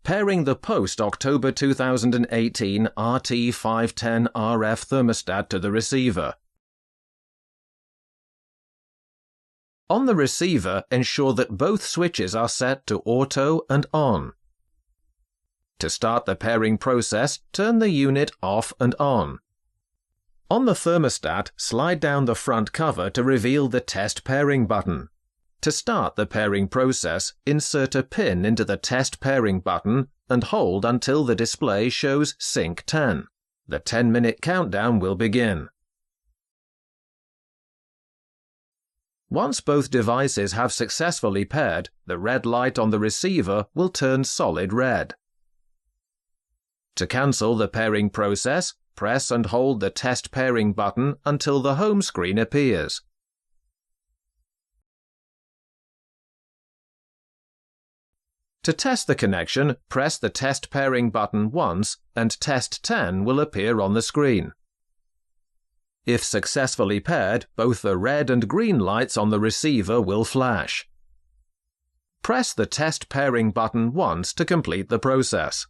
Pairing the post-October 2018 RT510RF thermostat to the receiver. On the receiver, ensure that both switches are set to auto and on. To start the pairing process, turn the unit off and on. On the thermostat, slide down the front cover to reveal the test pairing button. To start the pairing process, insert a pin into the test pairing button and hold until the display shows Sync 10. The 10-minute countdown will begin. Once both devices have successfully paired, the red light on the receiver will turn solid red. To cancel the pairing process, press and hold the test pairing button until the home screen appears. To test the connection, press the test pairing button once and Test 10 will appear on the screen. If successfully paired, both the red and green lights on the receiver will flash. Press the test pairing button once to complete the process.